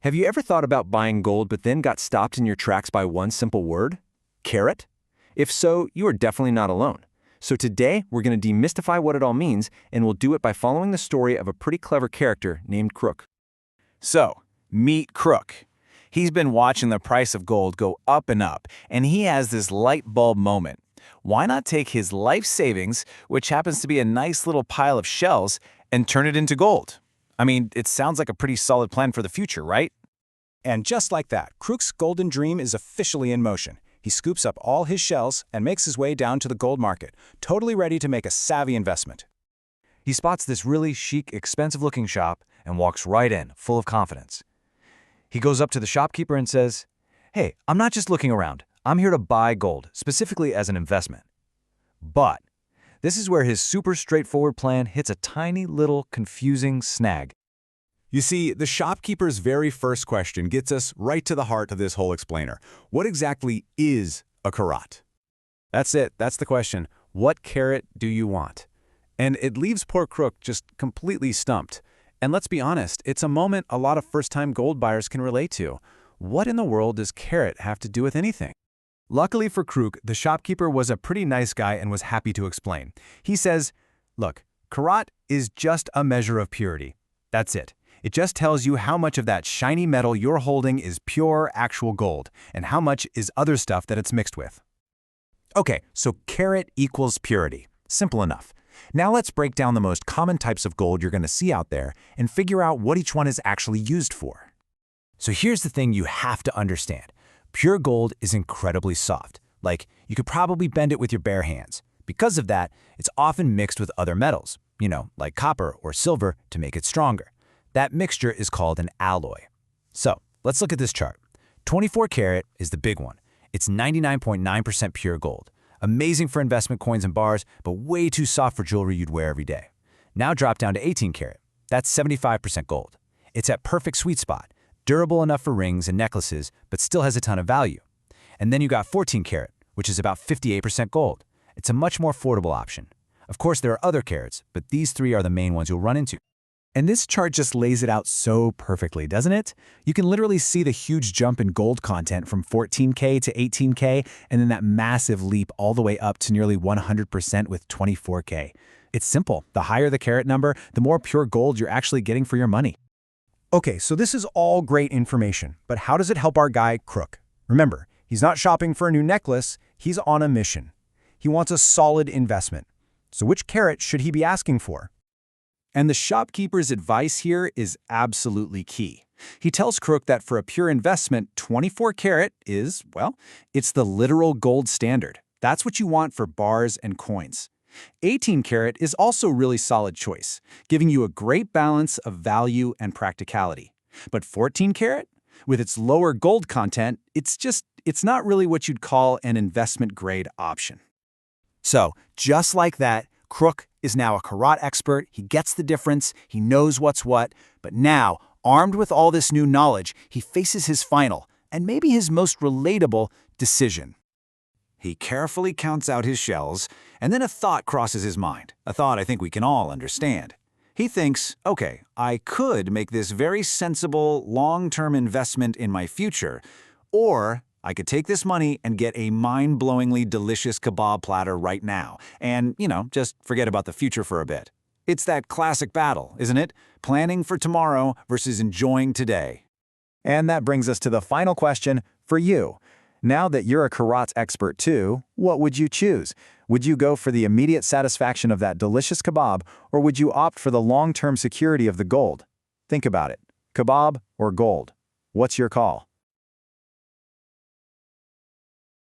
Have you ever thought about buying gold but then got stopped in your tracks by one simple word? Karat? If so, you are definitely not alone. So today, we're going to demystify what it all means, and we'll do it by following the story of a pretty clever character named Crook. So, meet Crook. He's been watching the price of gold go up and up, and he has this light bulb moment. Why not take his life savings, which happens to be a nice little pile of shells, and turn it into gold? I mean, it sounds like a pretty solid plan for the future, right? And just like that, Crook's golden dream is officially in motion. He scoops up all his shells and makes his way down to the gold market, totally ready to make a savvy investment. He spots this really chic, expensive-looking shop and walks right in, full of confidence. He goes up to the shopkeeper and says, "Hey, I'm not just looking around. I'm here to buy gold, specifically as an investment." But this is where his super straightforward plan hits a tiny little confusing snag. You see, the shopkeeper's very first question gets us right to the heart of this whole explainer. What exactly is a karat? That's it. That's the question. What carat do you want? And it leaves poor Crook just completely stumped. And let's be honest, it's a moment a lot of first-time gold buyers can relate to. What in the world does carat have to do with anything? Luckily for Crook, the shopkeeper was a pretty nice guy and was happy to explain. He says, "Look, karat is just a measure of purity. That's it. It just tells you how much of that shiny metal you're holding is pure, actual gold, and how much is other stuff that it's mixed with." Okay, so carat equals purity. Simple enough. Now let's break down the most common types of gold you're going to see out there and figure out what each one is actually used for. So here's the thing you have to understand. Pure gold is incredibly soft. Like, you could probably bend it with your bare hands. Because of that, it's often mixed with other metals, like copper or silver to make it stronger. That mixture is called an alloy. So, let's look at this chart. 24 karat is the big one. It's 99.9% pure gold. Amazing for investment coins and bars, but way too soft for jewelry you'd wear every day. Now drop down to 18 karat. That's 75% gold. It's at perfect sweet spot, durable enough for rings and necklaces, but still has a ton of value. And then you got 14 karat, which is about 58% gold. It's a much more affordable option. Of course, there are other carats, but these three are the main ones you'll run into. And this chart just lays it out so perfectly, doesn't it? You can literally see the huge jump in gold content from 14K to 18K, and then that massive leap all the way up to nearly 100% with 24K. It's simple. The higher the carat number, the more pure gold you're actually getting for your money. Okay, so this is all great information, but how does it help our guy, Crook? Remember, he's not shopping for a new necklace, he's on a mission. He wants a solid investment. So which carat should he be asking for? And the shopkeeper's advice here is absolutely key. He tells Crook that for a pure investment, 24 karat is, well, it's the literal gold standard. That's what you want for bars and coins. 18 karat is also a really solid choice, giving you a great balance of value and practicality. But 14 karat, with its lower gold content, it's not really what you'd call an investment-grade option. So, just like that, Crook is now a karat expert. He gets the difference, he knows what's what, but now, armed with all this new knowledge, he faces his final, and maybe his most relatable, decision. He carefully counts out his shells, and then a thought crosses his mind, a thought I think we can all understand. He thinks, okay, I could make this very sensible, long-term investment in my future, or I could take this money and get a mind-blowingly delicious kebab platter right now, and, just forget about the future for a bit. It's that classic battle, isn't it? Planning for tomorrow versus enjoying today. And that brings us to the final question for you. Now that you're a karat expert too, what would you choose? Would you go for the immediate satisfaction of that delicious kebab, or would you opt for the long-term security of the gold? Think about it. Kebab or gold? What's your call?